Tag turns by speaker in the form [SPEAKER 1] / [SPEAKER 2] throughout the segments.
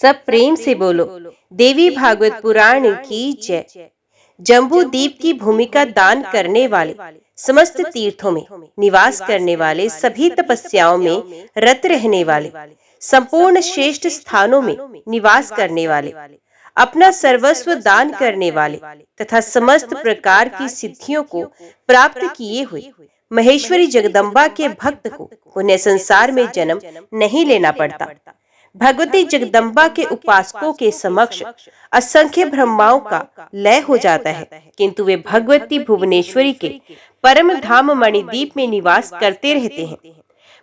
[SPEAKER 1] सब प्रेम से बोलो, देवी भागवत पुराण की जय। जम्बू द्वीप की भूमिका दान करने वाले, समस्त तीर्थों में निवास करने वाले, सभी तपस्याओं में रत रहने वाले, संपूर्ण श्रेष्ठ स्थानों में निवास करने वाले, अपना सर्वस्व दान करने वाले तथा समस्त प्रकार की सिद्धियों को प्राप्त किए हुए महेश्वरी जगदम्बा के भक्त को पुण्य संसार में जन्म नहीं लेना पड़ता। भगवती जगदम्बा के उपासकों के समक्ष असंख्य ब्रह्माओं का लय हो जाता है, किंतु वे भगवती भुवनेश्वरी के परम धाम मणिद्वीप में निवास करते रहते हैं।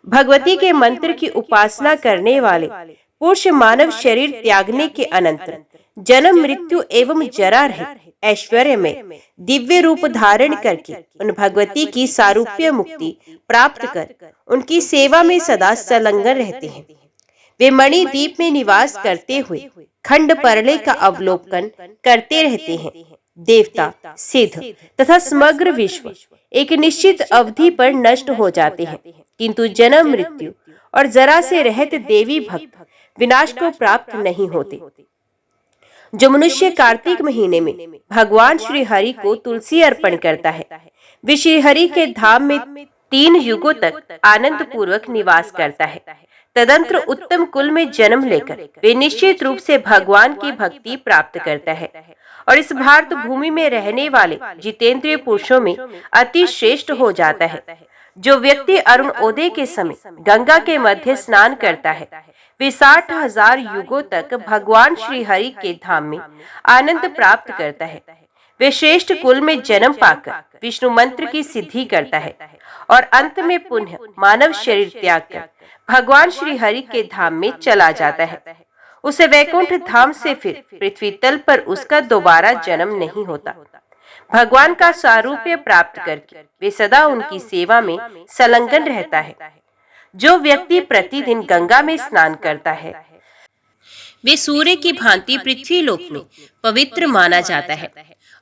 [SPEAKER 1] भगवती के मंत्र की उपासना करने वाले पुरुष मानव शरीर त्यागने के अनंतर जन्म मृत्यु एवं जरा रहित ऐश्वर्य में दिव्य रूप धारण करके उन भगवती की सारूप्य मुक्ति प्राप्त कर उनकी सेवा में सदा संलग्न रहते हैं। वे मणिद्वीप में निवास करते हुए खंड परले का अवलोकन करते रहते हैं। देवता, सिद्ध तथा समग्र विश्व एक निश्चित अवधि पर नष्ट हो जाते हैं, किंतु जन्म मृत्यु और जरा से रहित देवी भक्त विनाश को प्राप्त नहीं होते। जो मनुष्य कार्तिक महीने में भगवान श्री हरि को तुलसी अर्पण करता है, वे श्री हरि के धाम में 3 युगों तक आनंद पूर्वक निवास करता है। तदंतर उत्तम कुल में जन्म लेकर वे निश्चित रूप से भगवान की भक्ति प्राप्त करता है और इस भारत भूमि में रहने वाले जितेंद्रिय पुरुषों में अति श्रेष्ठ हो जाता है। जो व्यक्ति अरुण उदय के समय गंगा के मध्य स्नान करता है, वे 60,000 युगों तक भगवान श्री हरि के धाम में आनंद प्राप्त करता है। वे श्रेष्ठ कुल में जन्म पाकर विष्णु मंत्र की सिद्धि करता है और अंत में पुनः मानव शरीर त्याग कर भगवान श्री हरि के धाम में चला जाता है। उसे वैकुंठ धाम से फिर पृथ्वी तल पर उसका दोबारा जन्म नहीं होता। भगवान का सारूप्य प्राप्त करके वे सदा उनकी सेवा में संलग्न रहता है। जो व्यक्ति प्रतिदिन गंगा में स्नान करता है, वे सूर्य की भांति पृथ्वी लोक में पवित्र माना जाता है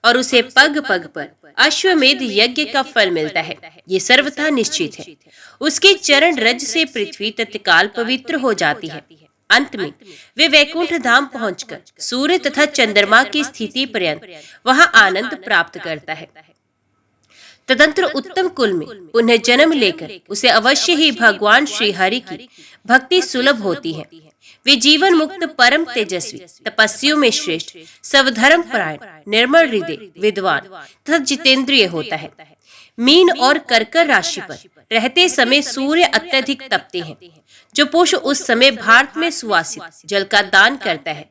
[SPEAKER 1] और उसे पग पग पर अश्वमेध यज्ञ का फल मिलता है। ये सर्वथा निश्चित है। उसके चरण रज से पृथ्वी तत्काल पवित्र हो जाती है। अंत में वे वैकुंठ धाम पहुंचकर सूर्य तथा चंद्रमा की स्थिति पर्यंत वहां आनंद प्राप्त करता है। तदंतर उत्तम कुल में पुनः जन्म लेकर उसे अवश्य ही भगवान श्री हरि की भक्ति सुलभ होती है। वे जीवन मुक्त परम तेजस्वी तपस्वियों में श्रेष्ठ सवधर्म परायण निर्मल हृदय विद्वान तथा जितेंद्रिय होता है। मीन और कर्कर राशि पर रहते समय सूर्य अत्यधिक तपते हैं। जो पुरुष उस समय भारत में सुवासित जल का दान करता है,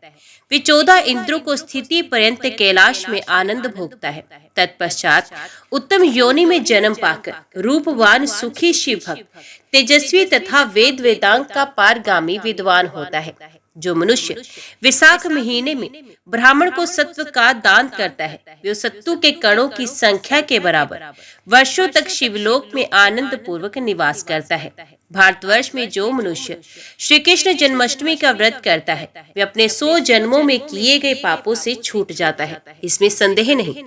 [SPEAKER 1] वे 14 इंद्रों को स्थिति पर्यंत कैलाश में आनंद भोगता है। तत्पश्चात उत्तम योनि में जन्म पाकर रूपवान सुखी शिव भक्त तेजस्वी तथा वेद वेदांग का पारगामी विद्वान होता है। जो मनुष्य विशाख महीने में ब्राह्मण को सत्व का दान करता है, वे सत्तू के कणों की संख्या के बराबर वर्षों तक शिवलोक में आनंद पूर्वक निवास करता है। भारतवर्ष में जो मनुष्य श्री कृष्ण जन्माष्टमी का व्रत करता है, वे अपने 100 जन्मों में किए गए पापों से छूट जाता है, इसमें संदेह नहीं।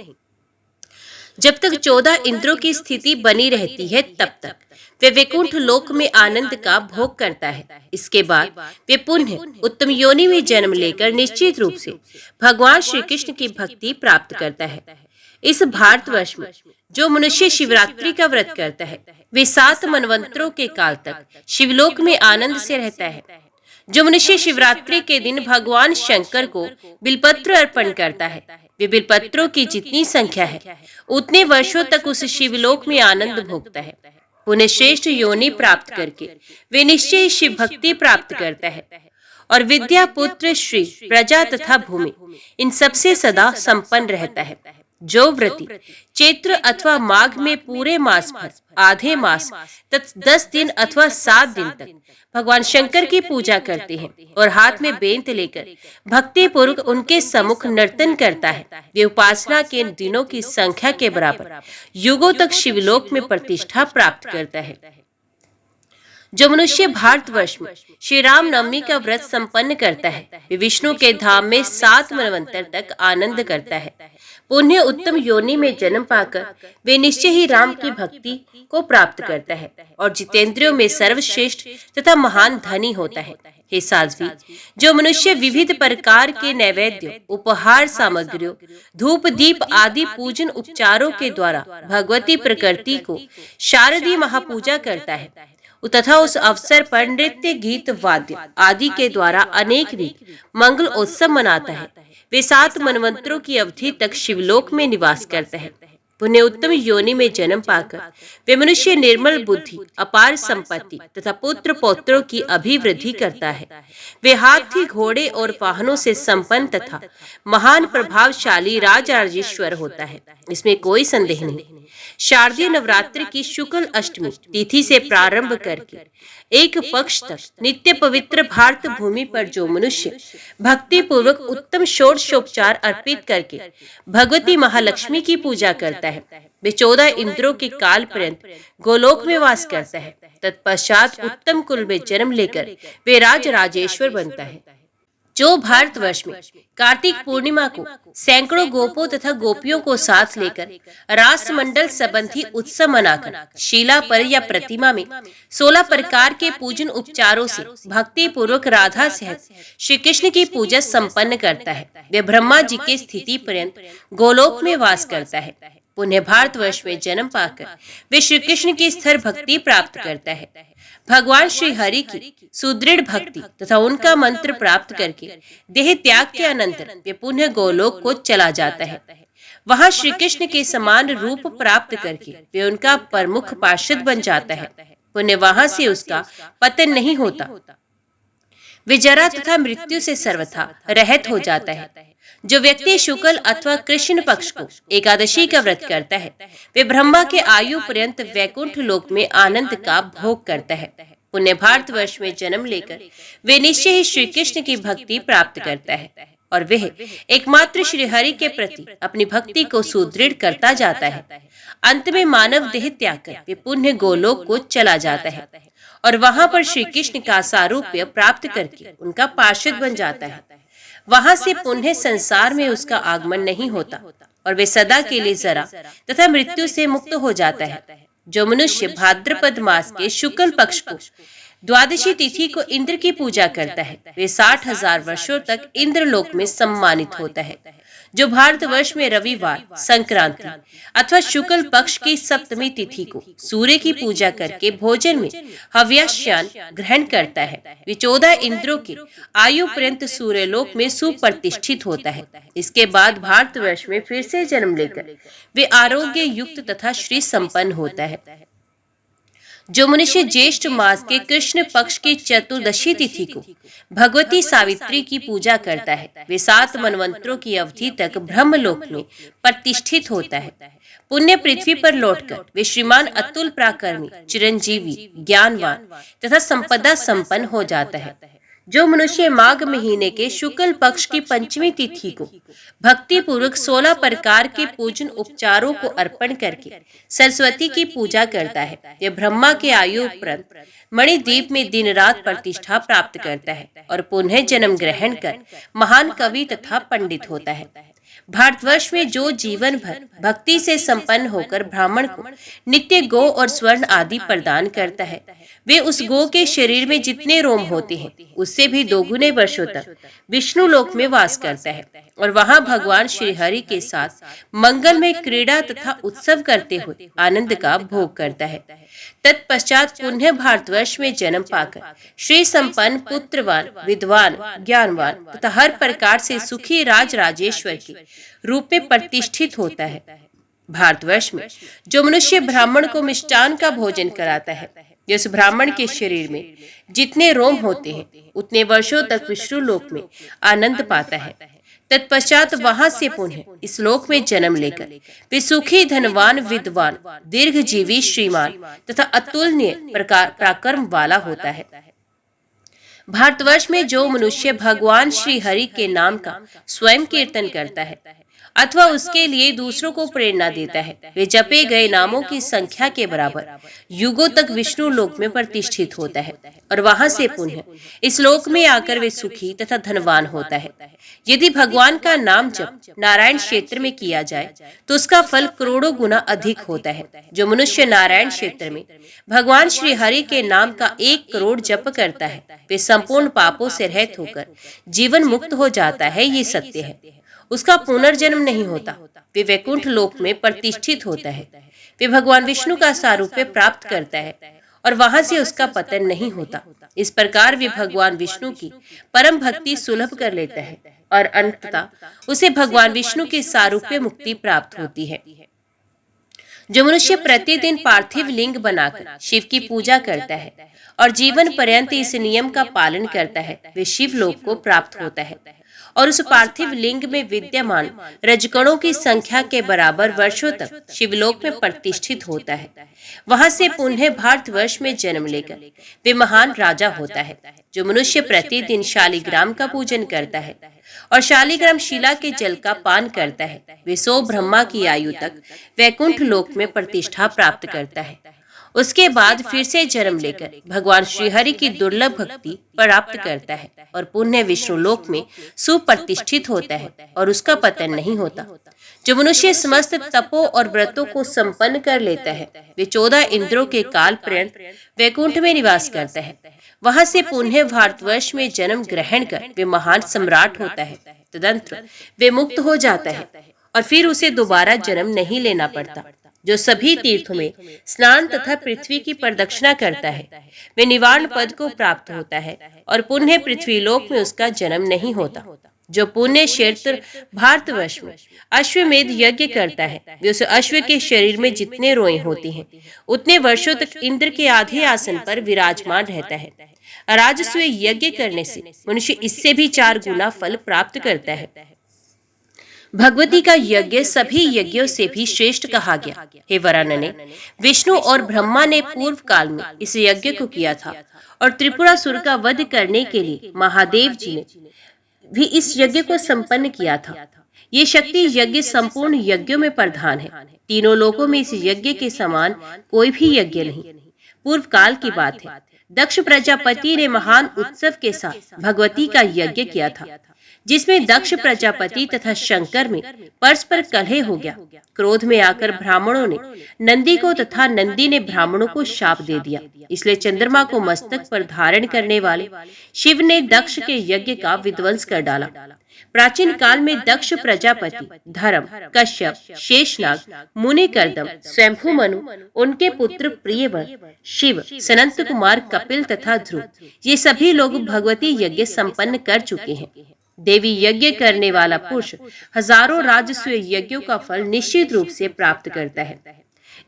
[SPEAKER 1] जब तक 14 इंद्रों की स्थिति बनी रहती है, तब तक वे वैकुंठ लोक में आनंद का भोग करता है। इसके बाद वे पुनः उत्तम योनि में जन्म लेकर निश्चित रूप से भगवान श्री कृष्ण की भक्ति प्राप्त करता है। इस भारतवर्ष में जो मनुष्य शिवरात्रि का व्रत करता है, वे 7 मनवंतरों के काल तक शिवलोक में आनंद से रहता है। जो मनुष्य शिवरात्रि के दिन भगवान शंकर को बिलपत्र अर्पण करता है, वे बिलपत्रों की जितनी संख्या है उतने वर्षों तक उस शिवलोक में आनंद भोगता है। पुण्य श्रेष्ठ योनि प्राप्त करके वे निश्चय शिव भक्ति प्राप्त करता है और विद्या पुत्र श्री प्रजा तथा भूमि इन सबसे सदा संपन्न रहता है। जो व्रती चैत्र अथवा माघ में पूरे मास भर आधे मास तथा 10 दिन अथवा 7 दिन तक भगवान शंकर की पूजा करते हैं और हाथ में बेंत लेकर भक्ति पूर्वक उनके सम्मुख नर्तन करता है, वे उपासना के दिनों की संख्या के बराबर युगों तक शिवलोक में प्रतिष्ठा प्राप्त करता है। जो मनुष्य भारतवर्ष में श्री राम नवमी का व्रत संपन्न करता है, वे विष्णु के धाम में 7 मनवंतर तक आनंद करता है। पुण्य उत्तम योनि में जन्म पाकर वे निश्चय ही राम की भक्ति को प्राप्त करता है और जितेंद्रियों में सर्वश्रेष्ठ तथा महान धनी होता है। हे साध्वी, जो मनुष्य विविध प्रकार के नैवेद्य, उपहार सामग्रियों, धूप दीप आदि पूजन उपचारों के द्वारा भगवती प्रकृति को शारदीय महापूजा करता है तथा उस अवसर पर नृत्य गीत वाद्य आदि के द्वारा अनेक मंगल उत्सव मनाता है, वे 7 मनवंतरों की अवधि तक शिवलोक में निवास करता है। पुण्य उत्तम योनि में जन्म पाकर वे मनुष्य निर्मल बुद्धि, अपार संपत्ति तथा पुत्र पौत्रों की अभिवृद्धि करता है। वे हाथी, घोड़े और वाहनों से संपन्न तथा महान प्रभावशाली राजराजेश्वर होता है, इसमें कोई संदेह नहीं। शारदीय नवरात्रि की शुक्ल अष्टमी तिथि से प्रारंभ करके एक पक्ष तक नित्य पवित्र भारत भूमि पर जो मनुष्य भक्ति पूर्वक उत्तम षोडशोपचार अर्पित करके भगवती महालक्ष्मी की पूजा करता है, वे 14 इंद्रों के काल पर्यंत गोलोक में वास करता है। तत्पश्चात उत्तम कुल में जन्म लेकर वे राजराजेश्वर बनता है। जो भारतवर्ष में कार्तिक पूर्णिमा को सैकड़ों गोपों तथा गोपियों को साथ लेकर रासमंडल संबंधी उत्सव मनाकर शिला पर या प्रतिमा में 16 प्रकार के पूजन उपचारों से भक्ति पूर्वक राधा सहित श्री कृष्ण की पूजा संपन्न करता है, वे ब्रह्मा जी की स्थिति पर्यंत गोलोक में वास करता है। पुण्य भारतवर्ष में जन्म पाकर वे श्री कृष्ण की स्थिर भक्ति प्राप्त करता है। भगवान श्री हरि की सुदृढ़ भक्ति तथा उनका मंत्र प्राप्त करके देह त्याग के अनंतर वे पुण्य गोलोक को चला जाता है। वहां श्री कृष्ण के समान रूप प्राप्त करके वे उनका प्रमुख पार्षद बन जाता है। पुण्य वहां से उसका पतन नहीं होता, वे जरा तथा मृत्यु से सर्वथा रहित हो जाता है। जो व्यक्ति शुक्ल अथवा कृष्ण पक्ष को एकादशी का व्रत करता है, वे ब्रह्मा के आयु पर्यंत वैकुंठ लोक में आनंद का भोग करता है। पुण्य भारतवर्ष में जन्म लेकर वे निश्चय ही श्री कृष्ण की भक्ति प्राप्त करता है और वह एकमात्र श्री हरि के प्रति अपनी भक्ति को सुदृढ़ करता जाता है। अंत में मानव देह त्याग कर वे पुण्य गोलोक को चला जाता है और वहां पर श्री कृष्ण का सारूप्य प्राप्त करके उनका पार्षद बन जाता है। वहां से पुण्य संसार में उसका आगमन नहीं होता और वे सदा के लिए जरा तथा मृत्यु से मुक्त हो जाता है। जो मनुष्य भाद्रपद मास के शुक्ल पक्ष को द्वादशी तिथि को इंद्र की पूजा करता है, वे 60,000 वर्षों तक इंद्रलोक में सम्मानित होता है। जो भारतवर्ष में रविवार, संक्रांति अथवा शुक्ल पक्ष की सप्तमी तिथि को सूर्य की पूजा करके भोजन में हव्यास्यान ग्रहण करता है, वे 14 इंद्रों के आयु पर्यंत सूर्यलोक में सुप्रतिष्ठित होता है। इसके बाद भारतवर्ष में फिर से जन्म लेकर वे आरोग्य युक्त तथा श्री संपन्न होता है। जो मनुष्य ज्येष्ठ मास के कृष्ण पक्ष की चतुर्दशी तिथि को भगवती सावित्री की पूजा करता है, वे 7 मनवंतरों की अवधि तक ब्रह्मलोक में प्रतिष्ठित होता है। पुण्य पृथ्वी पर लौटकर वे श्रीमान अतुल पराक्रमी, चिरंजीवी, ज्ञानवान तथा संपदा संपन्न हो जाता है। जो मनुष्य माघ महीने के शुक्ल पक्ष की पंचमी तिथि को भक्ति पूर्वक 16 प्रकार के पूजन उपचारों को अर्पण करके सरस्वती की पूजा करता है, यह ब्रह्मा के आयु उपरांत मणिद्वीप में दिन रात प्रतिष्ठा प्राप्त करता है और पुनः जन्म ग्रहण कर महान कवि तथा पंडित होता है। भारतवर्ष में जो जीवन भर भक्ति से संपन्न होकर ब्राह्मण को नित्य गो और स्वर्ण आदि प्रदान करता है, वे उस गो के शरीर में जितने रोम होते हैं उससे भी 2 गुने वर्षों तक विष्णु लोक में वास करता है और वहां भगवान श्री हरि के साथ मंगल में क्रीड़ा तथा उत्सव करते हुए आनंद का भोग करता है। तत्पश्चात पुण्य भारतवर्ष में जन्म पाकर श्री संपन्न, पुत्रवान, विद्वान, ज्ञानवान तथा हर प्रकार से सुखी राजराजेश्वर के रूप में प्रतिष्ठित होता है। भारतवर्ष में जो मनुष्य ब्राह्मण को मिष्टान का भोजन कराता है, उस ब्राह्मण के शरीर में जितने रोम होते हैं उतने वर्षों तक विष्णु लोक में आनंद पाता है। तत्पश्चात वहां से पुनः इस लोक में जन्म लेकर वे सुखी, धनवान, विद्वान, दीर्घजीवी, श्रीमान तथा अतुलनीय पराक्रम वाला होता है। भारतवर्ष में जो मनुष्य भगवान श्री हरि के नाम का स्वयं कीर्तन करता है अथवा उसके लिए दूसरों को प्रेरणा देता है, वे जपे गए नामों की संख्या के बराबर युगों तक विष्णु लोक में प्रतिष्ठित होता है और वहां से पुनः इस लोक में आकर वे सुखी तथा धनवान होता है। यदि भगवान का नाम जप नारायण क्षेत्र में किया जाए तो उसका फल करोड़ों गुना अधिक होता है। जो मनुष्य नारायण क्षेत्र में भगवान श्री हरि के नाम का 1 करोड़ जप करता है, वे संपूर्ण पापों से रहित होकर जीवन मुक्त हो जाता है। ये सत्य है। उसका पुनर्जन्म नहीं होता, वे वैकुंठ लोक में प्रतिष्ठित होता है। वे भगवान विष्णु का सारूप्य प्राप्त करता है और वहां से उसका पतन नहीं होता। इस प्रकार वे भगवान विष्णु की परम भक्ति सुलभ कर लेता है और अंततः उसे भगवान विष्णु की सारूप्य मुक्ति प्राप्त होती है। जो मनुष्य प्रतिदिन पार्थिव लिंग बनाकर शिव की पूजा करता है और जीवन पर्यंत इस नियम का पालन करता है, वे शिव लोक को प्राप्त होता है और उस पार्थिव लिंग में विद्यमान रजकणों की संख्या के बराबर वर्षों तक शिवलोक में प्रतिष्ठित होता है। वहां से पुनः भारतवर्ष में जन्म लेकर वे महान राजा होता है। जो मनुष्य प्रतिदिन शालिग्राम का पूजन करता है और शालिग्राम शिला के जल का पान करता है, वे 100 ब्रह्मा की आयु तक वैकुंठ लोक में प्रतिष्ठा प्राप्त करता है। उसके बाद फिर से जन्म लेकर भगवान श्रीहरि की दुर्लभ भक्ति प्राप्त करता है और पुण्य विष्णु लोक में सुप्रतिष्ठित होता है और उसका पतन नहीं होता। जो मनुष्य समस्त तपों और व्रतों को संपन्न कर लेता है, वे 14 इंद्रों के काल पर्यंत वैकुंठ में निवास करता है। वहां से पुनः भारतवर्ष में जन्म ग्रहण कर वे महान सम्राट होता है। तदंतर वे मुक्त हो जाता है और फिर उसे दोबारा जन्म नहीं लेना पड़ता। जो सभी तीर्थों में स्नान तथा पृथ्वी की प्रदक्षिणा करता है, वे निवारण पद को प्राप्त होता है और पुण्य पृथ्वी लोक में उसका जन्म नहीं होता। जो पुण्य क्षेत्र भारतवर्ष में अश्वमेध यज्ञ करता है, वे उस अश्व के शरीर में जितने रोए होते हैं उतने वर्षों तक इंद्र के आधे आसन पर विराजमान रहता है। राजस्व यज्ञ करने से मनुष्य इससे भी 4 गुना फल प्राप्त करता है। भगवती का यज्ञ सभी यज्ञों से भी श्रेष्ठ कहा गया। हे वरानने, विष्णु और ब्रह्मा ने पूर्व काल में इस यज्ञ को किया था और त्रिपुरासुर का वध करने के लिए महादेव जी ने भी इस यज्ञ को संपन्न किया था। ये शक्ति यज्ञ संपूर्ण यज्ञों में प्रधान है। तीनों लोकों में इस यज्ञ के समान कोई भी यज्ञ नहीं। पूर्व काल की बात है, दक्ष प्रजापति ने महान उत्सव के साथ भगवती का यज्ञ किया था, जिसमें दक्ष प्रजापति तथा शंकर में परस्पर कलह हो गया। क्रोध में आकर ब्राह्मणों ने नंदी को तथा नंदी ने ब्राह्मणों को शाप दे दिया। इसलिए चंद्रमा को मस्तक पर धारण करने वाले शिव ने दक्ष के यज्ञ का विध्वंस कर डाला। प्राचीन काल में दक्ष प्रजापति, धर्म, कश्यप, शेषनाग, मुनि कर्दम, स्वयंभू मनु, उनके पुत्र प्रियवर, शिव, सनंत कुमार, कपिल तथा ध्रुव, ये सभी लोग भगवती यज्ञ संपन्न कर चुके हैं। देवी यज्ञ करने वाला पुरुष हजारों राजस्व यज्ञों का फल निश्चित रूप से प्राप्त करता है।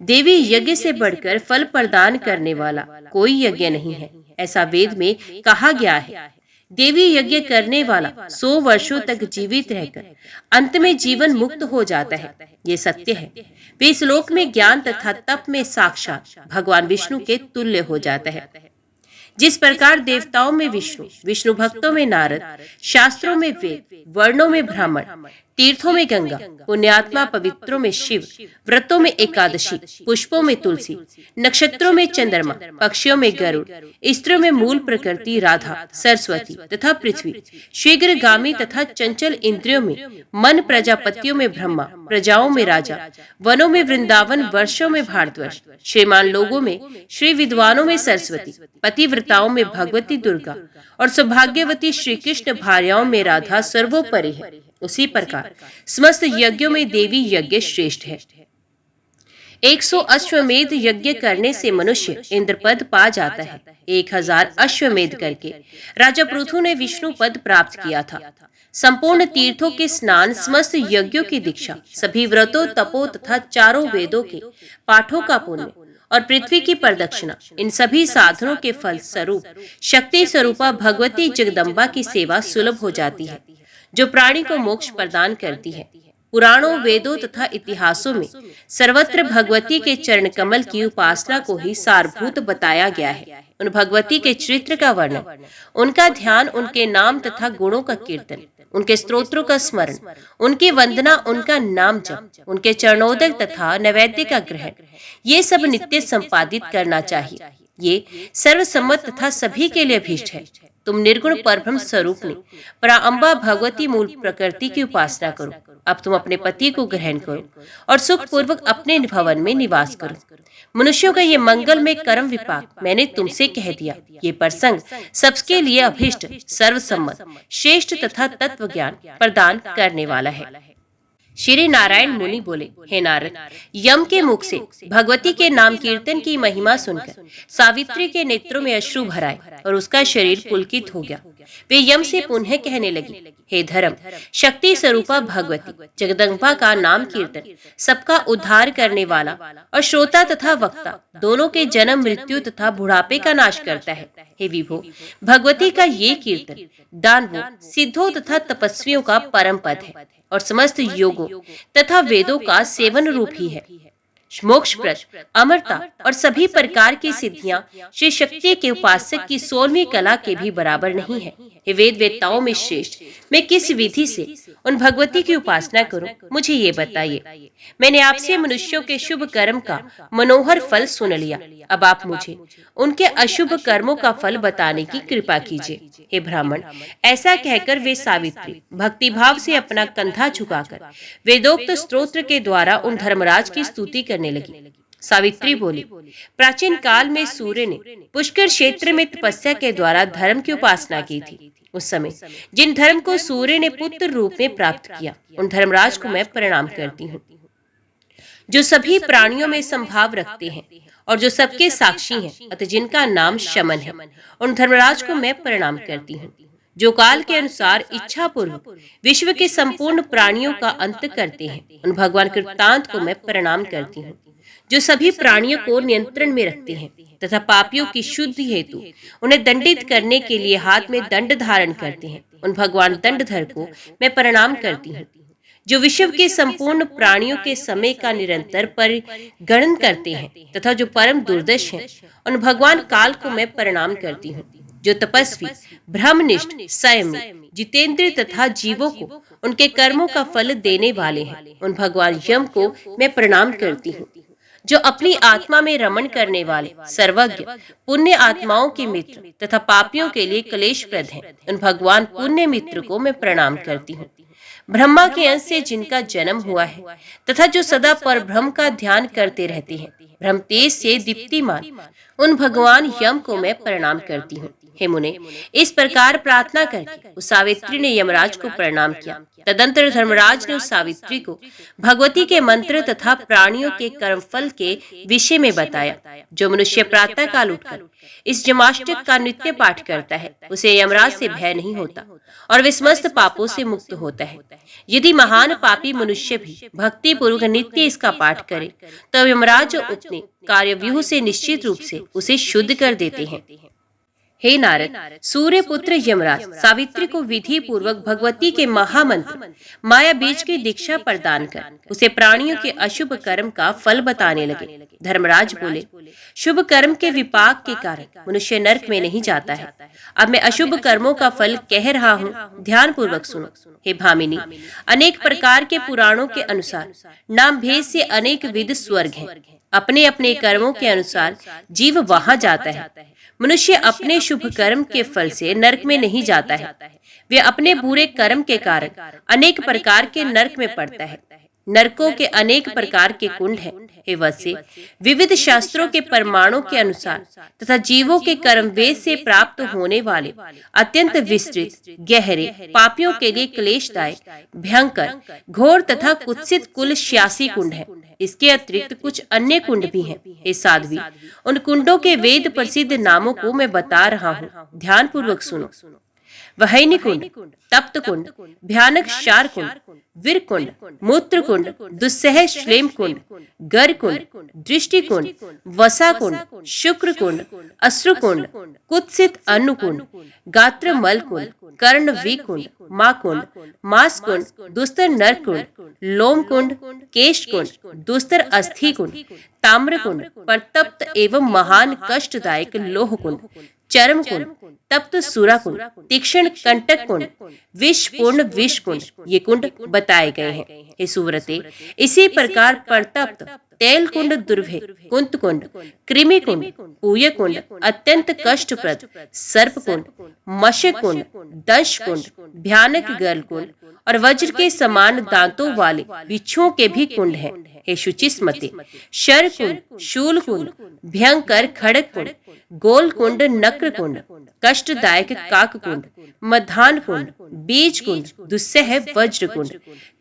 [SPEAKER 1] देवी यज्ञ से बढ़कर फल प्रदान करने वाला कोई यज्ञ नहीं है, ऐसा वेद में कहा गया है। देवी यज्ञ करने वाला 100 वर्षों तक जीवित रहकर अंत में जीवन मुक्त हो जाता है। ये सत्य है। वे इस लोक में ज्ञान तथा तप में साक्षात भगवान विष्णु के तुल्य हो जाता है। जिस प्रकार देवताओं में विष्णु, विष्णु भक्तों में नारद, शास्त्रों में वेद, वर्णों में ब्राह्मण, तीर्थों में गंगा, पुण्यात्मा पवित्रों में शिव, व्रतों में एकादशी, पुष्पों में तुलसी, नक्षत्रों में चंद्रमा, पक्षियों में गरुड़, स्त्रियों में मूल प्रकृति राधा, सरस्वती तथा पृथ्वी, शीघ्रगामी तथा चंचल इंद्रियों में मन, प्रजापतियों में ब्रह्मा, प्रजाओं में राजा, वनों में वृंदावन, वर्षों में भारतवर्ष, श्रीमान लोगों में श्री, विद्वानों में सरस्वती, पतिव्रताओं में भगवती दुर्गा और सौभाग्यवती श्री कृष्ण भार्याओं में राधा सर्वोपरि है। उसी प्रकार समस्त यज्ञों में देवी यज्ञ श्रेष्ठ है। 100 अश्वमेध यज्ञ करने से मनुष्य इंद्र पद पा जाता है। 1000 अश्वमेध करके राजा पृथु ने विष्णु पद प्राप्त किया था। संपूर्ण तीर्थों के स्नान, समस्त यज्ञों की दीक्षा, सभी व्रतों, तपों तथा चारों वेदों के पाठों का पुण्य और पृथ्वी की प्रदक्षिणा, इन सभी साधनों के फल स्वरूप शक्ति स्वरूपा भगवती जगदम्बा की सेवा सुलभ हो जाती है, जो प्राणी को मोक्ष प्रदान करती है। पुराणों, वेदों तथा इतिहासों में सर्वत्र भगवती के चरण कमल की उपासना को ही सारभूत बताया गया है। उन भगवती के चरित्र का वर्णन, उनका ध्यान, उनके नाम तथा गुणों का कीर्तन उनके स्तोत्रों का स्मरण, उनकी वंदना, उनका नाम जप, उनके चरणोदक तथा नैवेद्य का ग्रहण, ये सब नित्य संपादित करना चाहिए। ये सर्वसम्मत तथा सभी के लिए अभीष्ट है। तुम निर्गुण परब्रह्म स्वरूप पराअंबा भगवती मूल प्रकृति की उपासना करो। अब तुम अपने पति को ग्रहण करो और सुख पूर्वक अपने भवन में निवास करो। मनुष्यों का ये मंगल में कर्म विपाक मैंने तुमसे कह दिया। ये प्रसंग सबके लिए अभीष्ट, सर्वसम्मत, श्रेष्ठ तथा तत्व ज्ञान प्रदान करने वाला है। श्री नारायण मुनि बोले, हे नारद, यम के मुख से भगवती के नाम कीर्तन की महिमा सुनकर सावित्री के नेत्रों में अश्रु भराए और उसका शरीर पुलकित हो गया। वे यम से पुनः कहने लगी, हे धर्म शक्ति स्वरूपा भगवती, जगदम्बा का नाम कीर्तन सबका उद्धार करने वाला और श्रोता तथा वक्ता दोनों के जन्म, मृत्यु तथा बुढ़ापे का नाश करता है। हे विभो, भगवती का ये कीर्तन दानवों, सिद्धों तथा तपस्वियों का परम पद है और समस्त योगों तथा वेदों का सेवन रूप ही है। मोक्षप्रद, अमरता और सभी प्रकार की सिद्धियां श्री शक्ति के उपासक की 16वीं कला के भी बराबर नहीं है। हे वेद वेत्ताओं में श्रेष्ठ, मैं किस विधि से उन भगवती की उपासना करूं, मुझे ये बताइए। मैंने आपसे मनुष्यों के शुभ कर्म का मनोहर फल सुन लिया। अब आप मुझे उनके अशुभ कर्मों का फल बताने की कृपा कीजिए। हे ब्राह्मण, ऐसा कहकर वे सावित्री भक्तिभाव से अपना कंधा झुकाकर वेदोक्त स्तोत्र के द्वारा उन धर्मराज की स्तुति करने लगी। सावित्री बोली, प्राचीन काल में सूर्य ने पुष्कर क्षेत्र में तपस्या के द्वारा धर्म की उपासना की थी। उस समय जिन धर्म को सूर्य ने पुत्र रूप में प्राप्त किया, उन धर्मराज को मैं प्रणाम करती हूँ। जो सभी प्राणियों में संभाव रखते हैं और जो सबके साक्षी हैं, अतः जिनका नाम शमन है, उन धर्मराज को मैं प्रणाम करती हूँ। जो काल के अनुसार इच्छा पूर्वक विश्व के संपूर्ण प्राणियों का अंत करते हैं, उन भगवान कृतांत को मैं प्रणाम करती हूँ। जो सभी प्राणियों को नियंत्रण में रखते हैं तथा पापियों की शुद्धि हेतु उन्हें दंडित करने के लिए हाथ में दंड धारण करते हैं, उन भगवान दंडधर को मैं प्रणाम करती हूँ। जो विश्व के संपूर्ण प्राणियों के समय का निरंतर परिगणन करते हैं तथा जो परम दुर्दश हैं, उन भगवान काल को मैं प्रणाम करती हूँ। जो तपस्वी, ब्रह्मनिष्ठ, संयमी, जितेंद्र तथा जीवों को उनके कर्मों का फल देने वाले हैं, उन भगवान यम को मैं प्रणाम करती हूँ। जो अपनी आत्मा में रमण करने वाले, सर्वज्ञ, पुण्य आत्माओं के मित्र तथा पापियों के लिए क्लेशप्रद हैं, उन भगवान पुण्य मित्र को मैं प्रणाम करती हूँ। ब्रह्मा के अंश से जिनका जन्म हुआ है तथा जो सदा पर ब्रह्म का ध्यान करते रहते हैं, ब्रह्म तेज से दीप्तिमान, उन भगवान यम को मैं प्रणाम करती हूँ। हे मुने, इस प्रकार प्रार्थना करके उस सावित्री ने यमराज को प्रणाम किया। तदंतर धर्मराज ने उस सावित्री को भगवती के मंत्र तथा प्राणियों के कर्मफल के विषय में बताया। जो मनुष्य प्रातः काल उठकर इस जमाष्टक का नित्य पाठ करता है, उसे यमराज से भय नहीं होता और वे समस्त पापों से मुक्त होता है। यदि महान पापी मनुष्य भी भक्ति पूर्वक नित्य इसका पाठ करे, तब यमराज अपने कार्यव्यूह से निश्चित रूप से उसे शुद्ध कर देते हैं। हे नारद, सूर्य पुत्र यमराज सावित्री को विधि पूर्वक भगवती के महामंत्र माया बीज की दीक्षा प्रदान कर उसे प्राणियों के अशुभ कर्म का फल बताने लगे। धर्मराज बोले, शुभ कर्म के विपाक के कारण मनुष्य नरक में नहीं जाता है। अब मैं अशुभ कर्मों का फल कह रहा हूँ, ध्यान पूर्वक सुनो। हे भामिनी, अनेक प्रकार के पुराणों के अनुसार नाम भेद से अनेक विध स्वर्ग हैं। अपने अपने कर्मों के अनुसार जीव वहां जाता है। मनुष्य अपने शुभ कर्म के फल से नरक में नहीं जाता है, वे अपने बुरे कर्म के कारण अनेक प्रकार के नरक में पड़ता है। नरकों के अनेक प्रकार के कुंड हैं। हे वत्से, विविध शास्त्रों के प्रमाणों के अनुसार तथा जीवों के कर्म वेद से प्राप्त होने वाले अत्यंत विस्तृत, गहरे, पापियों के लिए क्लेशदायक, भयंकर, घोर तथा कुत्सित कुल 86 कुंड है। इसके अतिरिक्त कुछ अन्य कुंड भी हैं। हे साध्वी, उन कुंडों के वेद प्रसिद्ध नामों को मैं बता रहा हूँ, ध्यान पूर्वक सुनो। वहैनी कुंड, तप्त कुंड, भयानक शार कुंड, वीर कुंड, मूत्र कुंड, दुस्सह श्लेम कुंड, गर कुंड, दृष्टि कुंड, वसा कुंड, शुक्र कुंड, अश्रु कुंड, कुत्सित अन्न कुंड, गात्र मल कुंड, कर्ण वी कुंड, माँ कुंड, मांस कुंड, दुस्तर नर कुंड, लोम कुंड, केश कुंड, दुस्तर अस्थि कुंड, ताम्र कुंड, परतप्त एवं महान कष्टदायक लोह कुंड, चरम कुंड, तप्त सूरा कुंड, तीक्ष्ण कंटक कुंड, विषपूर्ण विष कुंड, ये कुंड बताए गए हैं। हे सुव्रते, इसी प्रकार परतप्त तेल कुंड, दुर्भे कुंत कुंड, कृमि कुंड, पूय कुंड, अत्यंत कष्टप्रद सर्प कुंड, मशक कुंड, दंश कुंड, भयानक गल कुंड और वज्र के समान दांतों वाले बिच्छुओं के भी कुंड हैं। हे शुचिस्मते, शर कुंड, शूल कुंड, भयंकर खड़क कुंड, गोल कुंड, नक्र कुंड, कष्टदायक काक कुंड, मधान कुंड, बीज कुंड, दुस्सह वज्र कुंड,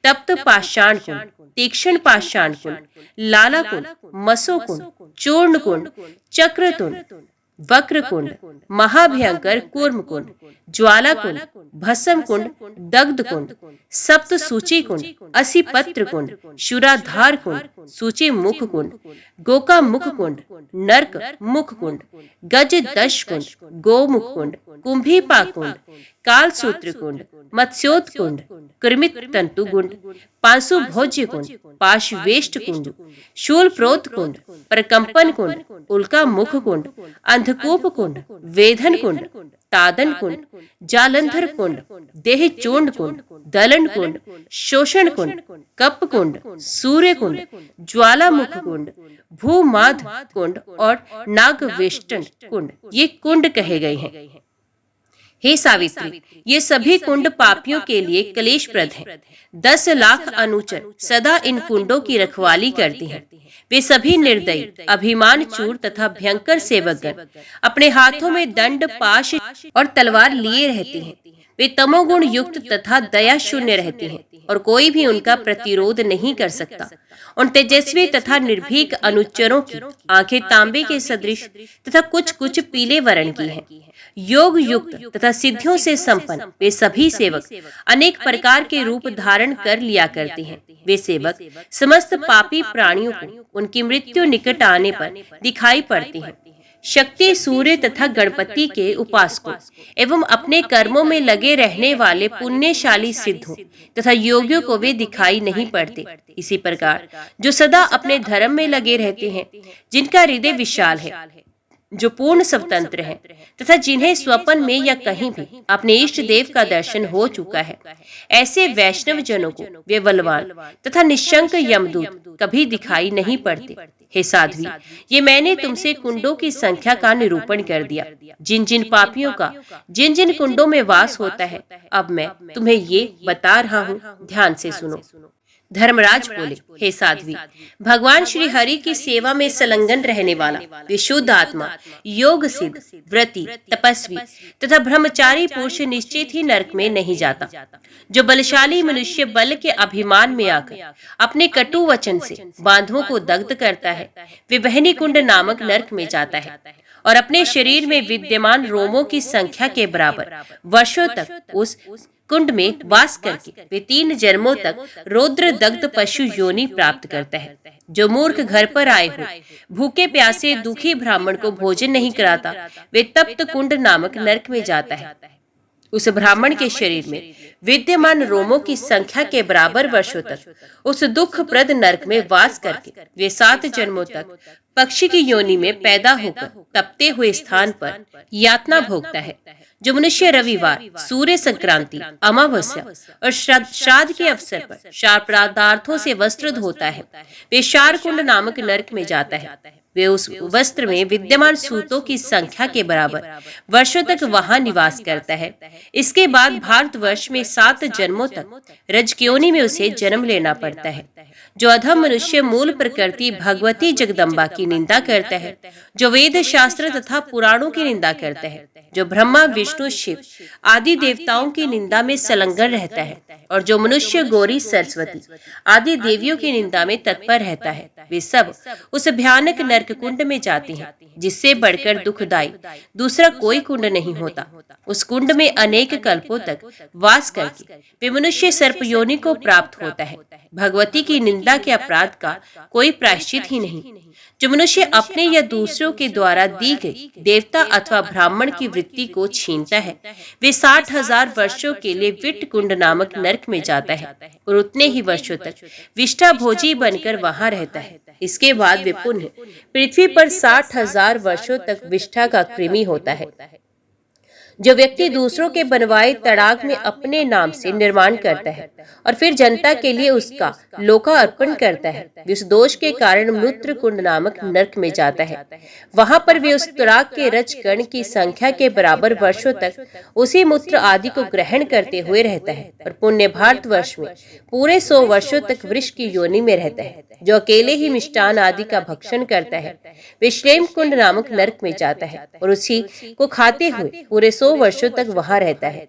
[SPEAKER 1] तप्त पाषाण कुंड, तीक्ष्ण पाषाण कुंड, लाला कुंड, मसो कुंड, चूर्ण कुंड, चक्र कुंड, वक्र कुंड, महाभयंकर कूर्म कुंड, ज्वाला कुंड, भस्म कुंड, दग्ध कुंड, सप्त सूची कुंड, असिपत्र कुंड, शुराधार कुंड, सूची मुख कुंड, गोका मुख कुंड, नरक मुख कुंड, गज दश कुंड, गोमुख कुंड, कुंभीपा कुंड, कालसूत्र कुंड, मत्स्योत कुंड, कृमित तंतु कुंड, पांसु भोज्य कुंड, पाशवेष्ट कुंड, शूल प्रोत कुंड, प्रकंपन कुंड, उल्का मुख कुंड, अंधकूप कुंड, वेधन कुंड, तादन कुंड, जालंधर कुंड, देह चूर्ण कुंड, दलन कुंड, शोषण कुंड, कप कुंड, सूर्य कुंड, ज्वालामुख कुंड, भूमाध कुंड और नागवेष्टन कुंड, ये कुंड कहे गए हैं। हे सावित्री, ये सभी कुंड पापियों के लिए क्लेशप्रद हैं। 10 लाख अनुचर सदा इन कुंडों की रखवाली करते हैं। वे सभी निर्दयी, अभिमान चूर तथा भयंकर सेवकगण अपने हाथों में दंड, पाश और तलवार लिए रहते हैं। वे तमोगुण युक्त तथा दया शून्य रहते हैं और कोई भी उनका प्रतिरोध नहीं कर सकता। उन तेजस्वी तथा निर्भीक अनुचरों की आंखें तांबे के सदृश तथा कुछ कुछ पीले वर्ण की हैं। योग युक्त तथा सिद्धियों से संपन्न वे सभी सेवक अनेक प्रकार के रूप धारण कर लिया करते हैं। वे सेवक समस्त पापी प्राणियों को उनकी मृत्यु निकट आने पर दिखाई पड़ते हैं। शक्ति, सूर्य तथा गणपति के उपासकों एवं अपने कर्मों में लगे रहने वाले पुण्यशाली सिद्धों तथा योगियों को वे दिखाई नहीं पड़ते। इसी प्रकार जो सदा अपने धर्म में लगे रहते हैं, जिनका हृदय विशाल है, जो पूर्ण स्वतंत्र हैं तथा जिन्हें स्वप्न में या कहीं भी अपने इष्ट देव का दर्शन हो चुका है, ऐसे वैष्णव जनों को वे बलवान तथा निशंक यमदूत कभी दिखाई नहीं पड़ते। हे साध्वी, ये मैंने तुमसे कुंडों की संख्या का निरूपण कर दिया, जिन जिन पापियों का जिन जिन कुंडों में वास होता है। अब मैं तुम्हें ये बता रहा हूँ, ध्यान से सुनो। धर्मराज बोले, हे साध्वी, भगवान श्री हरि की सेवा में संलग्न रहने वाला विशुद्ध आत्मा, योग सिद्ध, व्रती, तपस्वी तथा ब्रह्मचारी पुरुष निश्चित ही नरक में नहीं जाता। जो बलशाली मनुष्य बल के अभिमान में आकर अपने कटु वचन से बांधवों को दग्ध करता है, वे बहनी कुंड नामक नरक में जाता है और अपने शरीर में विद्यमान रोमों की संख्या के बराबर वर्षों तक उस कुंड में वास करके वे 3 जन्मों तक रौद्र दग्ध पशु योनि प्राप्त करता है। जो मूर्ख घर पर आए हो, भूखे प्यासे दुखी ब्राह्मण को भोजन नहीं कराता, वे तप्त कुंड नामक नरक में जाता है। उस ब्राह्मण के शरीर में विद्यमान रोमों की संख्या के बराबर वर्षों तक उस दुखप्रद नरक में वास करके वे 7 जन्मों तक पक्षी की योनि में पैदा होकर तपते हुए स्थान पर यातना भोगता है। जो मनुष्य रविवार, सूर्य संक्रांति, अमावस्या और श्राद्ध के अवसर पर क्षार पदार्थों से वस्त्र धोता है, वे क्षार कुंड नामक नरक में जाता है। वे उस वस्त्र में विद्यमान सूतों की संख्या के बराबर वर्षों तक वहां निवास करता है। इसके बाद भारतवर्ष में 7 जन्मों तक रजक्योनि में उसे जन्म लेना पड़ता है। जो अधम मनुष्य मूल प्रकृति भगवती जगदम्बा की निंदा करता है, जो वेद शास्त्र तथा पुराणों की निंदा करता है, जो ब्रह्मा, विष्णु, शिव आदि देवताओं की निंदा में संलग्न रहता है और जो मनुष्य गौरी, सरस्वती आदि देवियों की निंदा में तत्पर रहता है, वे सब उस भयानक नरक कुंड में जाते हैं, जिससे बढ़कर दुखदायी दूसरा कोई कुंड नहीं होता। उस कुंड में अनेक कल्पों तक वास करके वे मनुष्य सर्प योनि को प्राप्त होता है। भगवती की निंदा के अपराध का कोई प्रायश्चित ही नहीं। जो मनुष्य अपने या दूसरों के द्वारा दी गई देवता अथवा ब्राह्मण की वृत्ति को छीनता है, वे 60,000 वर्षों के लिए विट्ट कुंड नामक नरक में जाता है और उतने ही वर्षों तक विष्ठा भोजी बनकर वहां रहता है। इसके बाद वे पुनः पृथ्वी पर 60,000 वर्षों तक विष्ठा का कृमि होता है। जो व्यक्ति दूसरों के बनवाए तड़ाग में अपने नाम से निर्माण करता है और फिर जनता के लिए उसका लोका अर्पण करता है, वे उस दोष के कारण मूत्र कुंड नामक नरक में जाता है। वहां पर वे उस तड़ाग के रज कण की संख्या के बराबर वर्षों तक उसी मूत्र आदि को ग्रहण करते हुए रहता है और पुण्य भारतवर्ष में पूरे 100 वर्षों तक वृक्ष की योनि में रहता है। जो अकेले ही मिष्टान आदि का भक्षण करता है वे श्लेम कुंड नामक नरक में जाता है और उसी को खाते हुए पूरे 100 वर्षों तक वहां रहता है।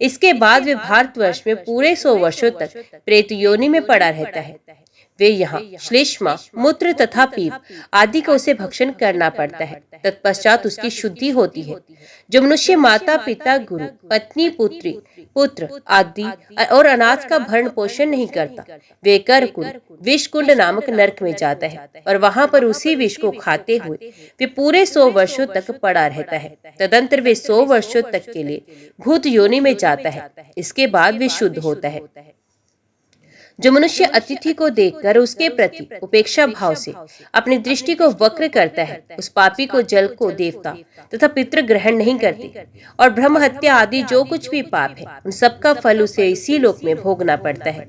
[SPEAKER 1] इसके बाद वे भारतवर्ष में पूरे 100 वर्षों तक प्रेत योनि में पड़ा रहता है। वे यहाँ श्लेष्मा, मूत्र तथा पीप आदि को उसे भक्षण करना पड़ता है। तत्पश्चात उसकी शुद्धि होती है। जो मनुष्य माता पिता, गुरु, पत्नी, पुत्री, पुत्र आदि और अनाथ का भरण पोषण नहीं करता, वे कर कुंड, विष कुंड नामक नरक में जाता है और वहां पर उसी विष को खाते हुए वे पूरे 100 वर्षों तक पड़ा रहता है। तदंतर वे 100 वर्षों तक के लिए भूत योनि में जाता है। इसके बाद वे शुद्ध होता है। जो मनुष्य अतिथि को देखकर उसके प्रति उपेक्षा भाव से अपनी दृष्टि को वक्र करता है, उस पापी को जल को देवता तथा पितृ ग्रहण नहीं करते और ब्रह्म हत्या आदि जो कुछ भी पाप है उन सबका फल उसे इसी लोक में भोगना पड़ता है।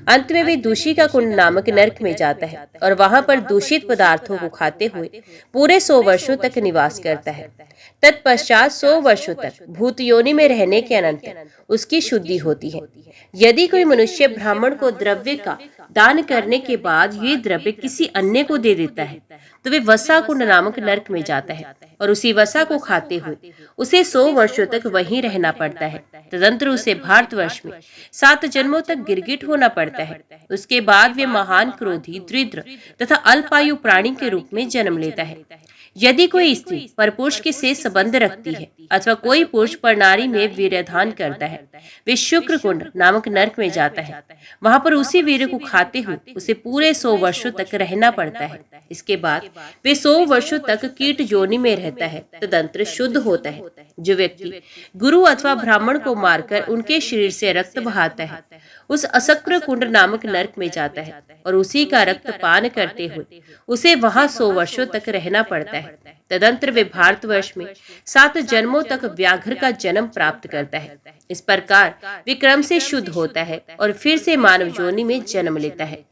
[SPEAKER 1] अंत में वे दूषी का कुंड नामक नरक में जाता है और वहां पर दूषित पदार्थों को खाते हुए पूरे 100 वर्षों तक निवास करता है। तत्पश्चात 100 वर्षों तक भूत योनि में रहने के अनंतर उसकी शुद्धि होती है। यदि कोई मनुष्य ब्राह्मण को द्रव्य का दान करने के बाद ये द्रव्य किसी अन्य को दे देता है तो वे वसा कुंड नामक नरक में जाता है और उसी वसा को खाते हुए उसे 100 वर्षों तक वहीं रहना पड़ता है। तदंतर उसे भारतवर्ष में 7 जन्मों तक गिरगिट होना पड़ता है। उसके बाद वे महान क्रोधी, दरिद्र तथा अल्पायु प्राणी के रूप में जन्म लेता है। यदि कोई स्त्री परपुरुष के से संबंध रखती है अथवा कोई पुरुष पर नारी में वीर्यधान करता है, वे शुक्र कुंड नामक नरक में जाता है। वहां पर उसी वीर्य को खाते हुए उसे पूरे 100 वर्षों तक रहना पड़ता है। इसके बाद वे 100 वर्षों तक कीट योनि में रहता है। तदंतर शुद्ध होता है। जो व्यक्ति गुरु अथवा ब्राह्मण को मारकर उनके शरीर से रक्त बहाता है उस असक्र कुंड नामक नरक में जाता है और उसी का रक्त पान करते हुए उसे वहां 100 वर्षों तक रहना पड़ता है। तदंतर वे भारतवर्ष में 7 जन्मों तक व्याघ्र का जन्म प्राप्त करता है। इस प्रकार वे क्रम से शुद्ध होता है और फिर से मानव योनि में जन्म लेता है।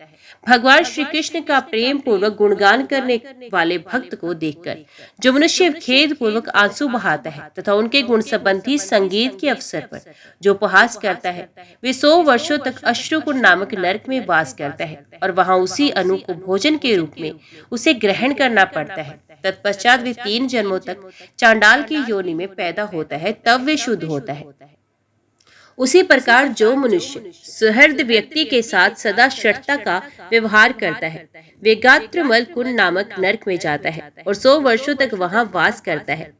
[SPEAKER 1] भगवान श्री कृष्ण का प्रेम पूर्वक गुणगान करने वाले भक्त को देखकर जो मनुष्य खेद पूर्वक आंसू बहाता है तथा उनके गुण संबंधी संगीत के अवसर पर जो उपहास करता है वे 100 वर्षों तक अश्रुकुंड नामक नरक में वास करता है और वहां उसी अनु को भोजन के रूप में उसे ग्रहण करना पड़ता है। तत्पश्चात वे 3 जन्मों तक चांडाल की योनि में पैदा होता है, तब वे शुद्ध होता है। उसी प्रकार जो मनुष्य सुहृद व्यक्ति के साथ सदा शठता का व्यवहार करता है वे गात्रमल कुंड नामक नरक में जाता है और 100 वर्षों तक वहां वास करता है।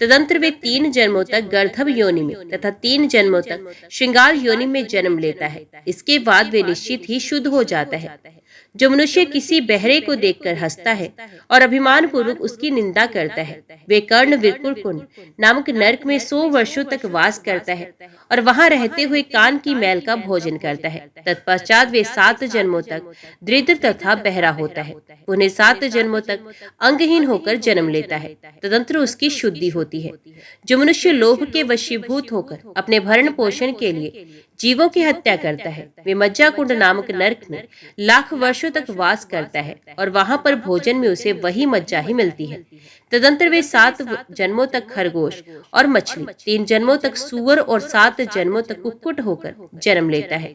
[SPEAKER 1] तदंतर वे 3 जन्मों तक गर्दभ योनि में तथा 3 जन्मों तक श्रृंगार योनि में जन्म लेता है। इसके बाद वे निश्चित ही शुद्ध हो जाता है। जो मनुष्य किसी बहरे को देखकर हंसता है और अभिमान पूर्वक उसकी निंदा करता है वे कर्ण विकुल कुंड नामक नरक में 100 वर्षों तक वास करता है और वहां रहते हुए कान की मैल का भोजन करता है। तत्पश्चात वे 7 जन्मों तक दरिद्र तथा बहरा होता है। उन्हें 7 जन्मों तक अंगहीन होकर जन्म लेता है। तदंतर उसकी शुद्धि होती है। जो मनुष्य लोभ के वशीभूत होकर अपने भरण पोषण के लिए जीवों की हत्या करता है वे मज्जा कुंड नामक नरक में लाख वर्षों तक वास करता है और वहां पर भोजन में उसे वही मज्जा ही मिलती है। तदंतर वे 7 जन्मों तक खरगोश और मछली, 3 जन्मों तक सूअर और 7 जन्मों तक कुक्कुट होकर जन्म लेता है।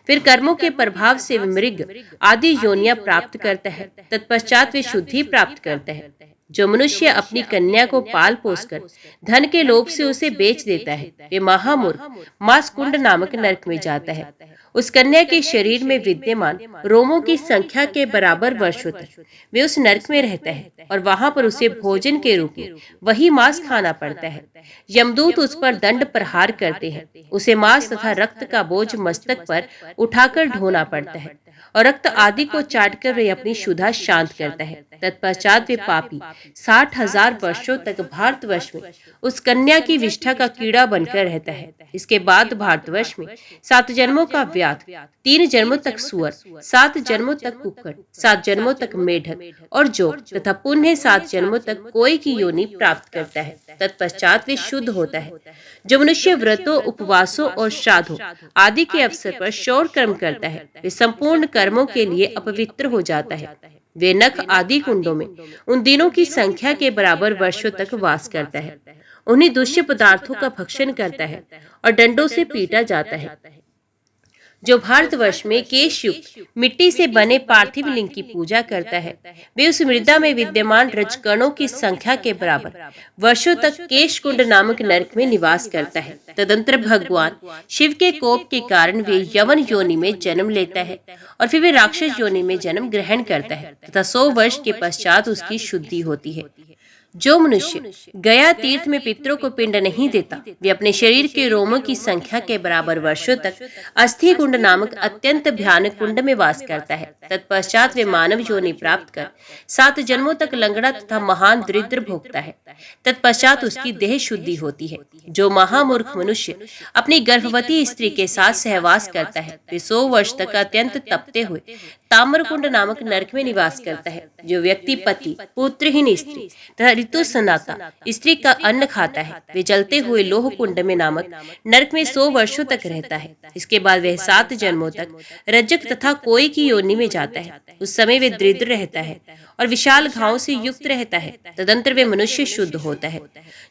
[SPEAKER 1] फिर कर्मों के प्रभाव से वे मृग आदि योनियां प्राप्त करता है। तत्पश्चात वे शुद्धि प्राप्त करता है। जो मनुष्य अपनी कन्या को पाल पोसकर धन के लोभ से उसे बेच देता है वे महामूर्ख मास कुंड नामक नरक में जाता है। उस कन्या के शरीर में विद्यमान रोमों की संख्या के बराबर वर्षों तक वे उस नरक में रहता है और वहां पर उसे भोजन के रूप में वही मांस खाना पड़ता है। यमदूत उस पर दंड प्रहार करते हैं। उसे मांस तथा रक्त का बोझ मस्तक पर उठाकर ढोना पड़ता है और रक्त आदि को चाटकर वे अपनी क्षुधा शांत करता है। तत्पश्चात वे पापी 60,000 वर्षों तक भारतवर्ष में उस कन्या की विष्ठा का कीड़ा बनकर रहता है। इसके बाद भारतवर्ष में 7 जन्मों का व्याध, 3 जन्मों तक सुअर, 7 जन्मों तक कुक्कड़, 7 जन्मों तक मेढक और जोग तथा पुनः 7 जन्मों तक कोई की योनि प्राप्त करता है। तत्पश्चात वे शुद्ध होता है। जो मनुष्य व्रतों, उपवासों और श्राद्धों आदि के अवसर पर शौर कर्म करता है, वे संपूर्ण कर्मों के लिए अपवित्र हो जाता है। वे नख आदि कुंडों में उन दिनों की संख्या के बराबर वर्षों तक वास करता है। उन्हीं दूषित पदार्थों का भक्षण करता है और डंडों से पीटा जाता है। जो भारतवर्ष में केश युक्त मिट्टी से बने पार्थिव लिंग की पूजा करता है, वे उस मृदा में विद्यमान रजकणों की संख्या के बराबर वर्षों तक केश कुंड नामक नरक में निवास करता है। तदंतर भगवान शिव के कोप के कारण वे यवन योनि में जन्म लेता है और फिर वे राक्षस योनि में जन्म ग्रहण करता है तथा 100 वर्ष के पश्चात उसकी शुद्धि होती है। जो मनुष्य गया तीर्थ में पितरों को पिंड नहीं देता, वे अपने शरीर के रोमों की संख्या के बराबर वर्षों तक अस्थि कुंड नामक अत्यंत भयानक कुंड में वास करता है। तत्पश्चात वे मानव योनि प्राप्त कर 7 जन्मों तक लंगड़ा तथा महान दरिद्र भोगता है। तत्पश्चात उसकी देह शुद्धि होती है। जो महामूर्ख मनुष्य अपनी गर्भवती स्त्री के साथ सहवास करता है, वे 100 वर्ष तक अत्यंत तपते हुए ताम्रकुंड नामक नरक में निवास करता है। जो व्यक्ति पति, पुत्रहीन स्त्री तथा ऋतु सनाता स्त्री का अन्न खाता है, वे जलते हुए लोह कुंड में नामक नरक में 100 वर्षों तक रहता है। इसके बाद वह 7 जन्मों तक रज्जक तथा कोई की योनि में जाता है। उस समय वे दरिद्र रहता है और विशाल घावों से युक्त रहता है। तदंतर वे मनुष्य शुद्ध होता है।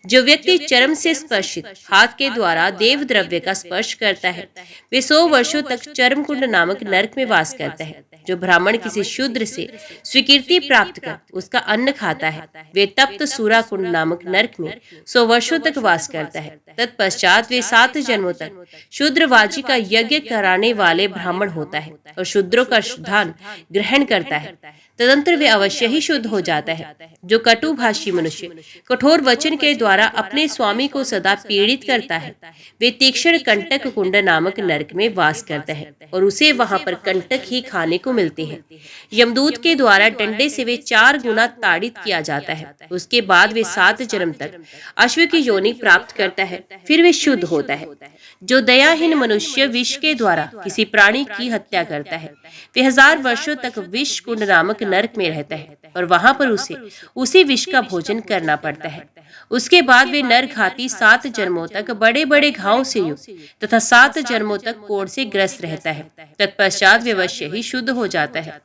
[SPEAKER 1] जो व्यक्ति चर्म से स्पर्शित हाथ के द्वारा देव द्रव्य का स्पर्श करता है, वे 100 वर्षों तक चर्म कुंड नामक नरक में वास करता है। जो ब्राह्मण किसी शूद्र से स्वीकृति प्राप्त कर उसका अन्न खाता है, वे तप्त सूरा कुंड नामक नरक में 100 वर्षों तक वास करता है। तत्पश्चात वे 7 जन्मों तक शूद्रवाजी का यज्ञ कराने वाले ब्राह्मण होता है और शूद्रों का दान ग्रहण करता है। तदंतर वे अवश्य ही शुद्ध हो जाता है। जो कटुभाषी मनुष्य कठोर वचन के द्वारा अपने स्वामी को सदा पीड़ित करता है, वे तीक्ष्ण कंटक कुंड नामक नरक में वास करता है और उसे वहां पर कंटक ही खाने को मिलते हैं। यमदूत के द्वारा डंडे से वे 4 गुना ताड़ित किया जाता है। उसके बाद वे 7 जन्म तक अश्व की योनि प्राप्त करता है, फिर वे शुद्ध होता है। जो दयाहीन मनुष्य विष के द्वारा किसी प्राणी की हत्या करता है, वे 1000 वर्षों तक विष कुंड नामक नरक में रहता है और वहां पर उसे उसी विष का भोजन करना पड़ता है। उसके बाद वे नरघाती 7 जन्मों तक बड़े बड़े घावों से युक्त तथा 7 जन्मों तक कोढ़ से ग्रस्त रहता है। तत्पश्चात वे अवश्य ही शुद्ध हो जाता है।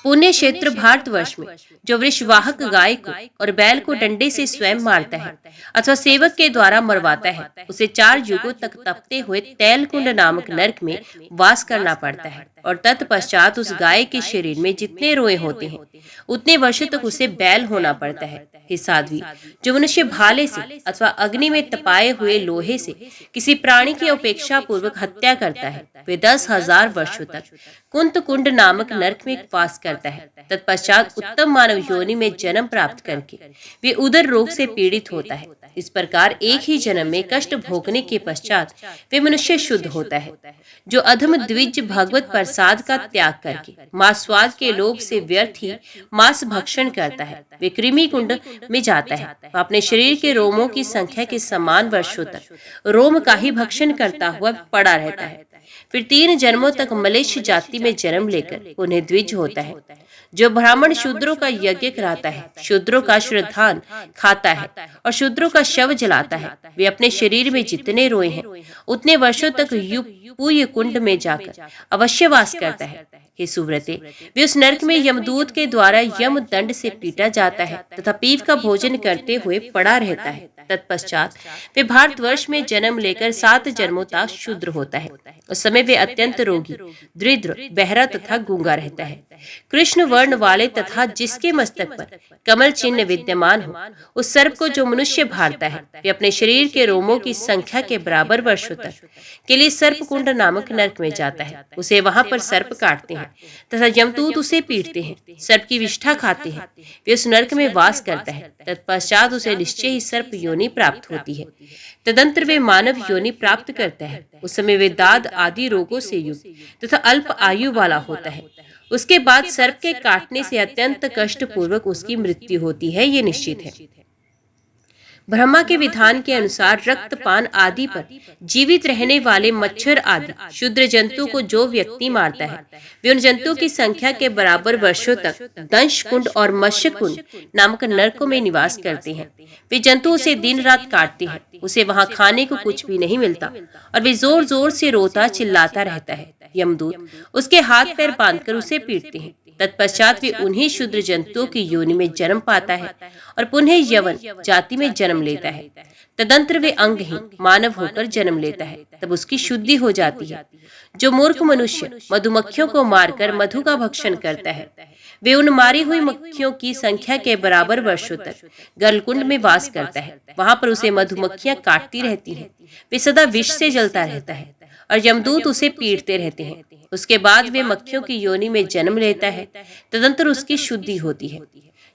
[SPEAKER 1] पुण्य क्षेत्र भारतवर्ष में जो वृषवाहक गाय को और बैल को डंडे से स्वयं मारता है अथवा सेवक के द्वारा मरवाता है, उसे 4 युगों तक तपते हुए तैल कुंड नामक नरक में वास करना पड़ता है और तत्पश्चात उस गाय के शरीर में जितने रोए होते हैं उतने वर्षों तक उसे बैल होना पड़ता है। हे साध्वी, जो मनुष्य भाले से अथवा अग्नि में तपाए हुए लोहे से किसी प्राणी की अपेक्षा पूर्वक हत्या करता है, वे 10,000 वर्षों तक कुंत कुंड नामक नरक में वास करता है। तत्पश्चात उत्तम मानव योनि में जन्म प्राप्त करके वे उदर रोग से पीड़ित होता है। इस प्रकार एक ही जन्म में कष्ट भोगने के पश्चात वे मनुष्य शुद्ध होता है। जो अधम द्विज भगवत प्रसाद का त्याग करके मांस स्वाद के लोभ से व्यर्थ ही मांस भक्षण करता है, वे कृमि कुंड में जाता है। वह अपने शरीर के रोमों की संख्या के समान वर्षों तक रोम का ही भक्षण करता हुआ पड़ा रहता है। फिर 3 जन्मों तक मलेच्छ जाति में जन्म लेकर उन्हें द्विज होता है। जो ब्राह्मण शूद्रों का यज्ञ कराता है, शूद्रों का श्रद्धान खाता है और शूद्रों का शव जलाता है, वे अपने शरीर में जितने रोए हैं उतने वर्षों तक पूय कुंड में जाकर अवश्य वास करता है। हे सुव्रते, वे उस नरक में यमदूत के द्वारा यम दंड से पीटा जाता है तथा पीप का भोजन करते हुए पड़ा रहता है। तत्पश्चात वे भारतवर्ष में जन्म लेकर 7 जन्मों तक शूद्र होता है। उस समय वे अत्यंत रोगी, दरिद्र, बहरा तथा गूंगा रहता है। कृष्ण वर्ण वाले तथा जिसके मस्तक पर कमल चिन्ह विद्यमान हो, उस सर्प को जो मनुष्य भारता है, वे अपने शरीर के रोमों की संख्या के बराबर वर्षों तक के लिए सर्प कुंड नामक नरक में जाता है। उसे वहां पर सर्प काटते हैं तथा यमदूत उसे पीटते हैं, सर्प की विष्ठा खाते हैं। वे उस नरक में वास करता है। तत्पश्चात उसे निश्चय ही सर्प योनि प्राप्त होती है। तदंतर वे मानव योनि प्राप्त करता है। उस समय वे दाद आदि रोगों से युक्त तथा अल्प आयु वाला होता है। उसके बाद सर्प के काटने से अत्यंत कष्ट पूर्वक उसकी मृत्यु होती है, ये निश्चित है। ब्रह्मा के विधान के अनुसार रक्तपान आदि पर जीवित रहने वाले मच्छर आदि क्षुद्र जंतु को जो व्यक्ति मारता है, वे उन जंतुओं की संख्या के बराबर वर्षों तक दंश कुंड और मत्स्य कुंड नामक नरकों में निवास करते हैं। वे जंतु उसे दिन रात काटते हैं, उसे वहां खाने को कुछ भी नहीं मिलता और वे जोर जोर से रोता चिल्लाता रहता है। यमदूत उसके हाथ पैर बांधकर उसे पीटते हैं। तत्पश्चात वे उन्हीं क्षुद्र जंतुओं की योनि में जन्म पाता है और पुनः यवन जाति में जन्म लेता है। तदंतर वे अंगहीन मानव होकर जन्म लेता है। तब उसकी शुद्धि हो जाती है। जो मूर्ख मनुष्य मधुमक्खियों को मारकर मधु का भक्षण करता है, वे उन मारी हुई मक्खियों की संख्या के बराबर वर्षों तक गलकुंड में वास करता है। वहां पर उसे मधुमक्खियां काटती रहती हैं। वे सदा विष से जलता रहता है और यमदूत उसे पीटते रहते हैं। उसके बाद वे मक्खियों की योनि में जन्म लेता है। तदंतर उसकी शुद्धि होती है।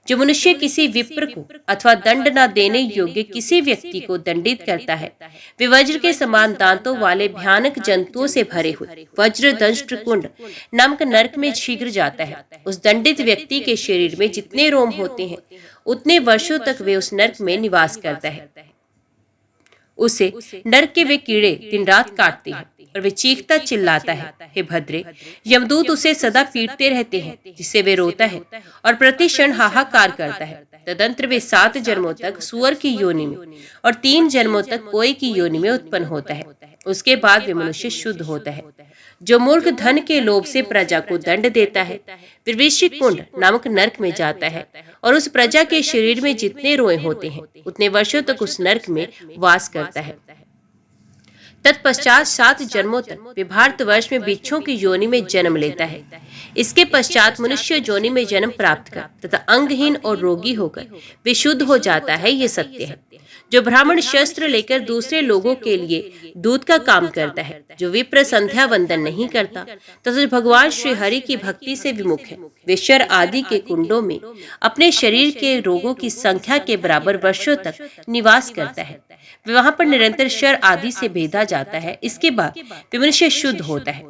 [SPEAKER 1] जो मनुष्य किसी विप्र को अथवा दंड न देने योग्य किसी व्यक्ति को दंडित करता है, वे वज्र के समान दांतों वाले भयानक जंतुओं से भरे हुए वज्र दंष्ट्र कुंड नामक नरक में शीघ्र जाता है। उस दंडित व्यक्ति के शरीर में जितने रोम होते हैं, उतने वर्षों तक वे उस नरक में निवास करता है। उसे नरक के वे कीड़े दिन रात काटते हैं और वे चीखता चिल्लाता है, हे भद्रे। यमदूत उसे सदा पीटते रहते हैं, जिससे वे रोता है और प्रति क्षण हाहाकार करता है। तदंतर वे 7 जन्मों तक सुअर की योनि में और 3 जन्मों तक कोई की योनि में उत्पन्न होता है। उसके बाद वे मनुष्य शुद्ध होता है। जो मूर्ख धन के लोभ से प्रजा को दंड देता है, फिर वृश्चिक कुंड नामक नरक में जाता है और उस प्रजा के शरीर में जितने रोए होते हैं, उतने वर्षों तक उस नरक में वास करता है। तत्पश्चात 7 जन्मों तक वे भारतवर्ष में बिच्छों की योनि में जन्म लेता है। इसके पश्चात मनुष्य योनि में जन्म प्राप्त कर तथा अंगहीन और रोगी होकर वे शुद्ध हो जाता है। ये सत्य है। जो ब्राह्मण शस्त्र लेकर दूसरे लोगों के लिए दूत का काम करता है, जो विप्र संध्या वंदन नहीं करता तथा भगवान श्री हरि की भक्ति से विमुख है, वे शर आदि के कुंडों में अपने शरीर के रोगों की संख्या के बराबर वर्षों तक निवास करता है। वे वहां पर निरंतर शर आदि से भेदा जाता है। इसके बाद वे मनुष्य शुद्ध होता है।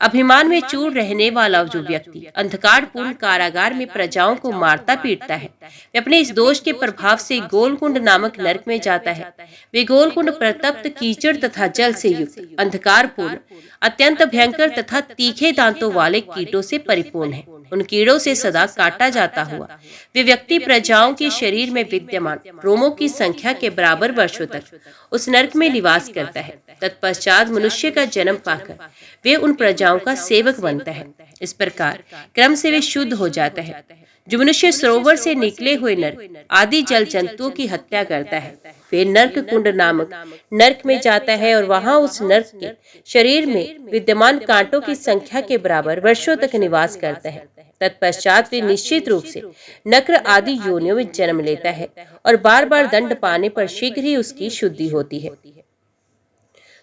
[SPEAKER 1] अभिमान में चूर रहने वाला जो व्यक्ति अंधकारपूर्ण कारागार में प्रजाओं को मारता पीटता है, वे अपने इस दोष के प्रभाव से गोलकुंड नामक नरक में जाता है। वे गोलकुंड प्रतप्त कीचड़ तथा जल से युक्त अंधकारपूर्ण अत्यंत भयंकर तथा तीखे दांतों वाले कीटों से परिपूर्ण है। उन कीड़ों से सदा काटा जाता हुआ वे व्यक्ति प्रजाओं के शरीर में विद्यमान रोमों की संख्या के बराबर वर्षों तक उस नरक में निवास करता है। तत्पश्चात मनुष्य का जन्म पाकर वे उन प्रजाओं का सेवक बनता है। इस प्रकार क्रम से वे शुद्ध हो जाता है। जो मनुष्य सरोवर से निकले हुए नर आदि जल जंतुओं की हत्या करता है, वे नरक कुंड नामक नरक में जाता है और वहां उस नरक के शरीर में विद्यमान कांटों की संख्या के बराबर वर्षों तक निवास करता है। तत्पश्चात वे निश्चित रूप से नक्र आदि योनियों में जन्म लेता है और बार बार दंड पाने पर शीघ्र ही उसकी शुद्धि होती है।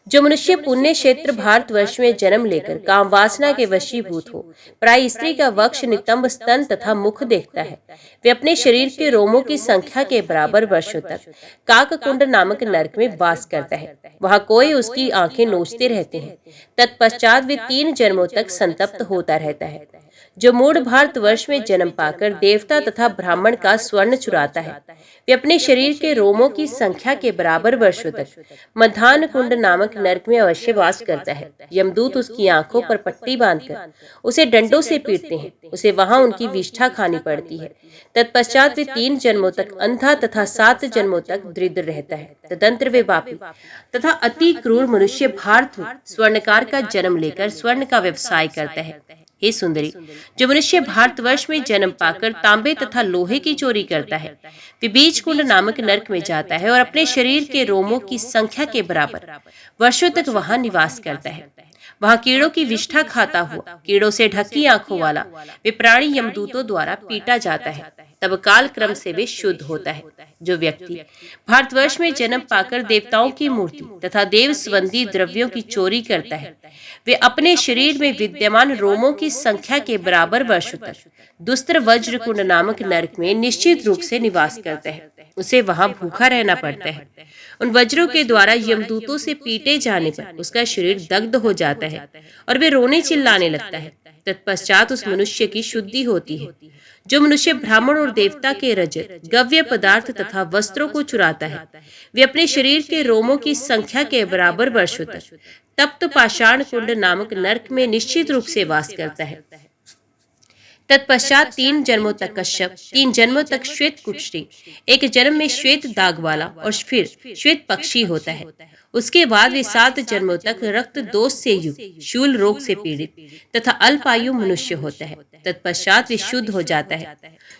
[SPEAKER 1] जो मनुष्य पुण्य क्षेत्र भारतवर्ष में जन्म लेकर काम वासना के वशीभूत हो प्राय स्त्री का वक्ष नितंब स्तन तथा मुख देखता है, वे अपने शरीर के रोमों की संख्या के बराबर वर्षों तक काककुंड नामक नरक में वास करता है। वहां कोई उसकी आंखें नोचते रहते हैं। तत्पश्चात वे 3 जन्मों तक संतप्त होता रहता है। जो मूढ़ भारतवर्ष में जन्म पाकर देवता तथा ब्राह्मण का स्वर्ण चुराता है, वे अपने शरीर के रोमों की संख्या के बराबर वर्षों तक मधान कुंड नामक नरक में अवश्य वास करता है। यमदूत उसकी आंखों पर पट्टी बांधकर उसे डंडों से पीटते हैं। उसे वहां उनकी विष्ठा खानी पड़ती है। तत्पश्चात वे 3 जन्मों तक अंधा तथा 7 जन्मों तक दरिद्र रहता है। तदंतर वे पापी तथा अति क्रूर मनुष्य भारत में स्वर्णकार का जन्म लेकर स्वर्ण का व्यवसाय करता है। हे सुंदरी, जो मनुष्य भारतवर्ष में जन्म पाकर तांबे तथा लोहे की चोरी करता है, वे बीज कुंड नामक नरक में जाता है और अपने शरीर के रोमों की संख्या के बराबर वर्षों तक वहां निवास करता है। वहां कीड़ों की विष्ठा खाता हुआ कीड़ों से ढकी आंखों वाला वे प्राणी यमदूतों द्वारा पीटा जाता है। तब काल क्रम से वे शुद्ध होता है। जो व्यक्ति भारतवर्ष में जन्म पाकर देवताओं की मूर्ति तथा देव संबंधी द्रव्यों की चोरी करता है, वे अपने शरीर में विद्यमान रोमों की संख्या के बराबर वर्षों तक दुस्तर वज्र कुंड नामक नरक में निश्चित रूप से निवास करता है। उसे वहां भूखा रहना पड़ता है। उन वज्रों के द्वारा यमदूतों से पीटे जाने पर उसका शरीर दग्ध हो जाता है और वे रोने चिल्लाने लगता है। तत्पश्चात उस मनुष्य की शुद्धि होती है। जो मनुष्य ब्राह्मण और देवता के रजत, गव्य पदार्थ तथा वस्त्रों को चुराता है, वे अपने शरीर के रोमों की संख्या के बराबर वर्षों तक तप्त पाषाण कुंड नामक नरक में निश्चित रूप से वास करता है। तत्पश्चात 3 जन्मों तक कश्यप, 3 जन्मों तक श्वेत कुष्ठी, एक जन्म में श्वेत दाग वाला और फिर श्वेत पक्षी होता है। उसके बाद वे 7 जन्मों तक रक्त दोष से युक्त, शूल रोग से पीड़ित तथा अल्पायु मनुष्य होता है। तत्पश्चात वे शुद्ध हो जाता है।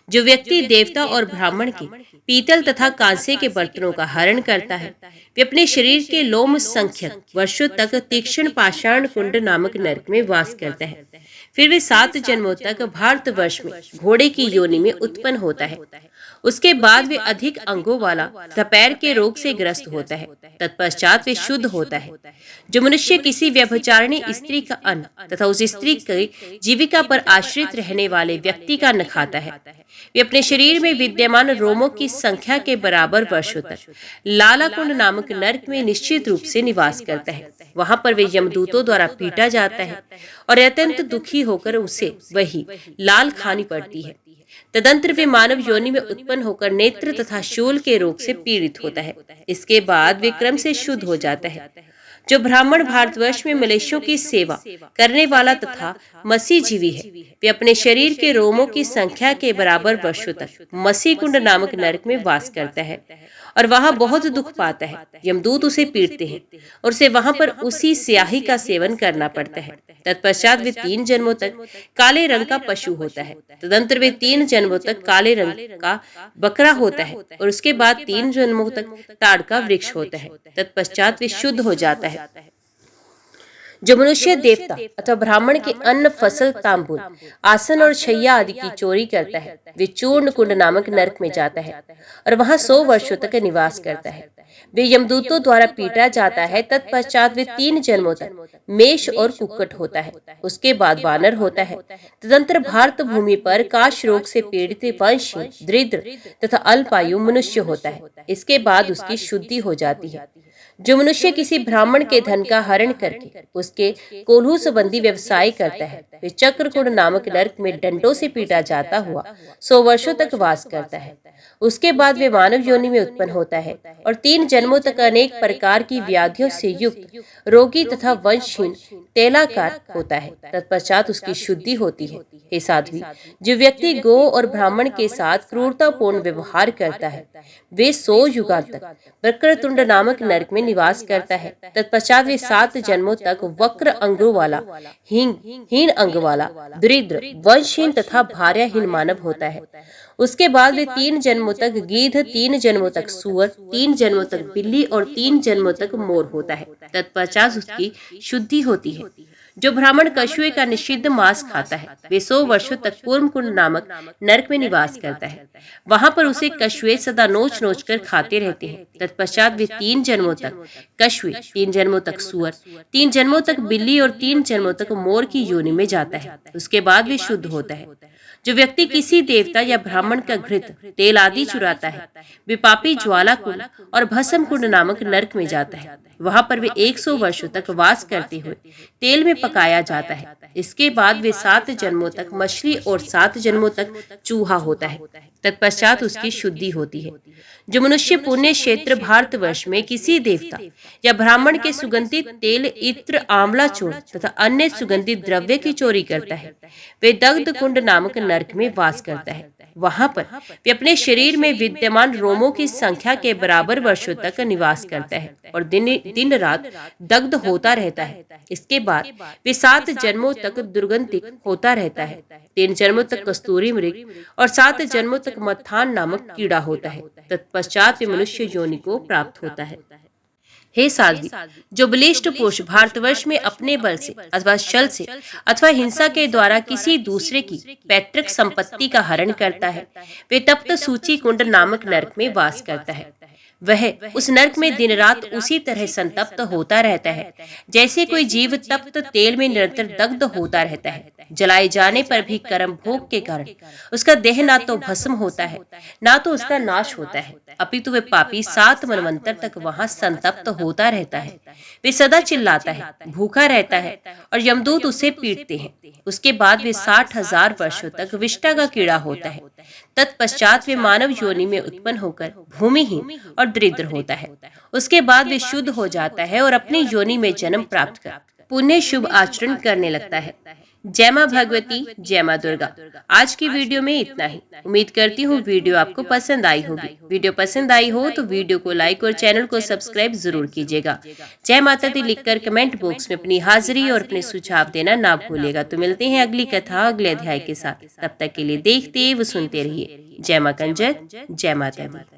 [SPEAKER 1] जो व्यक्ति देवता और ब्राह्मण के पीतल तथा कांसे के बर्तनों का हरण करता है, वे अपने शरीर के लोम संख्यक वर्षों तक तीक्ष्ण पाषाण कुंड नामक नरक में वास करता है। फिर वे 7 जन्मों तक भारतवर्ष में घोड़े की योनि में उत्पन्न होता है। उसके बाद वे अधिक अंगों वाला तथा पैर के रोग से ग्रस्त होता है। तत्पश्चात वे शुद्ध होता है। जो मनुष्य किसी व्यभिचारिणी स्त्री का अन्न तथा उस स्त्री की जीविका पर आश्रित रहने वाले व्यक्ति का अन्न खाता है, वे अपने शरीर में विद्यमान रोमों की संख्या के बराबर वर्षों तक लालाकुंड नामक नरक में निश्चित रूप से निवास करता है। वहां पर वे यमदूतों द्वारा पीटा जाता है और अत्यंत दुखी होकर उसे वही लाल खानी पड़ती है। तदंतर वे मानव योनि में उत्पन्न होकर नेत्र तथा शूल के रोग से पीड़ित होता है। इसके बाद वे क्रम से शुद्ध हो जाता है। जो ब्राह्मण भारतवर्ष में मनुष्यों की सेवा करने वाला तथा मसीजीवी है, वे अपने शरीर के रोमों की संख्या के बराबर वर्षों तक मसी कुंड नामक नरक में वास करता है और वहां बहुत दुख पाता है। यमदूत उसे पीटते हैं और उसे वहां पर उसी स्याही का सेवन करना पड़ता है। तत्पश्चात वे 3 जन्मों तक काले रंग का पशु होता है। तदंतर वे 3 जन्मों तक काले रंग का बकरा होता है और उसके बाद 3 जन्मों तक ताड़ का वृक्ष होता है। तत्पश्चात वे शुद्ध हो जाता है। जो मनुष्य देवता अथवा ब्राह्मण के अन्न, फसल, तांबूल, आसन और शैया आदि की चोरी करता है, वे चूर्ण कुंड नामक नरक में जाता है और वहां 100 वर्षों तक निवास करता है। वे यमदूतों द्वारा पीटा जाता है। तत्पश्चात वे 3 जन्मों तक मेष और कुक्कट होता है। उसके बाद वानर होता है। तदंतर भारत भूमि पर काश रोग से पीड़ित वंशी, दरिद्र तथा अल्पायु मनुष्य होता है। इसके बाद उसकी शुद्धि हो जाती है। जो मनुष्य किसी ब्राह्मण के धन का हरण करके उसके कोल्हू संबंधी व्यवसाय करता है, वे चक्रकुंड नामक नरक में डंडों से पीटा जाता हुआ 100 वर्षों तक वास करता है। उसके बाद वे मानव योनि में उत्पन्न होता है और 3 जन्मों तक अनेक प्रकार की व्याधियों से युक्त, रोगी तथा वंशहीन तेलाकार होता है। तत्पश्चात उसकी शुद्धि होती है। हे साध्वी, जो व्यक्ति गो और ब्राह्मण के साथ क्रूरतापूर्ण व्यवहार करता है, वे 100 युगां तक वक्रतुंड नामक नरक में निवास करता है। तत्पश्चात वे 7 जन्मों तक वक्र अंगों वाला, हीन अंग वाला, दरिद्र, वंशहीन तथा भार्याहीन मानव होता है। उसके बाद वे 3 जन्मों तक गीध, 3 जन्मों तक सुअर, 3 जन्मों तक बिल्ली और 3 जन्मों तक मोर होता है। तत्पश्चात उसकी शुद्धि होती है। जो ब्राह्मण कछुए का निषिद्ध मांस खाता है, वे 100 वर्षों तक कूर्मकुंड नामक नरक में निवास करता है। वहां पर उसे कछुए सदा नोच नोच कर खाते रहते हैं। तत्पश्चात वे 3 जन्मों तक कछुए, 3 जन्मों तक सुअर, 3 जन्मों तक बिल्ली और 3 जन्मों तक मोर की योनि में जाता है। उसके बाद वे शुद्ध होता है। जो व्यक्ति किसी देवता या ब्राह्मण का घृत, तेल आदि चुराता है, वे पापी ज्वाला कुंड और भस्म कुंड नामक नरक में जाता है। वहां पर वे 100 वर्षों तक वास करते हुए तेल में पकाया जाता है। इसके बाद वे 7 जन्मों तक मछली और 7 जन्मों तक चूहा होता है। तत्पश्चात उसकी शुद्धि होती है। जो मनुष्य पुण्य क्षेत्र भारतवर्ष में किसी देवता या ब्राह्मण के सुगंधित तेल, इत्र, आंवला चूर्ण तथा अन्य सुगंधित द्रव्य की चोरी करता है, वे दग्ध कुंड नामक नरक में वास करता है। वहां पर वे अपने शरीर में विद्यमान रोमों की संख्या के बराबर वर्षों तक निवास करता है और दिन रात दग्ध होता रहता है। इसके बाद वे 7 जन्मों तक दुर्गंधिक होता रहता है। 3 जन्मों तक कस्तूरी मृग और 7 जन्मों तक मत्थान नामक कीड़ा होता है। तत्पश्चात वे मनुष्य योनि को प्राप्त होता है। हे साध्वी, जो बलिष्ठ पुरुष भारतवर्ष में अपने बल से अथवा छल से अथवा हिंसा के द्वारा किसी दूसरे की पैतृक संपत्ति का हरण करता है, वे तप्त सूची कुंड नामक नरक में वास करता है। वह उस नरक में दिन रात उसी तरह संतप्त होता रहता है जैसे कोई जीव तप्त तेल में निरंतर दग्ध होता रहता है। जलाए जाने पर भी कर्म भोग के कारण उसका देह ना तो भस्म होता है, ना तो उसका नाश होता है, अपितु वे पापी 7 मनवंतर तक वहां संतप्त होता रहता है। वे सदा चिल्लाता है, भूखा रहता है और यमदूत उसे पीटते हैं। उसके बाद वे 60,000 वर्षों तक विष्टा का कीड़ा होता है। तत्पश्चात वे मानव योनि में उत्पन्न होकर भूमिहीन और दरिद्र होता है। उसके बाद वे शुद्ध हो जाता है और अपनी योनि में जन्म प्राप्त कर पुण्य शुभ आचरण करने लगता है। जय मां भगवती, जय मां दुर्गा। आज की वीडियो में इतना ही। उम्मीद करती हूँ वीडियो आपको पसंद आई होगी। वीडियो पसंद आई हो तो वीडियो को लाइक और चैनल को सब्सक्राइब जरूर कीजिएगा। जय माता दी लिखकर कमेंट बॉक्स में अपनी हाजिरी और अपने सुझाव देना ना भूलिएगा। तो मिलते हैं अगली कथा अगले अध्याय के साथ। तब तक के लिए देखते व सुनते रहिए। जय मां कंजक, जय माता दी।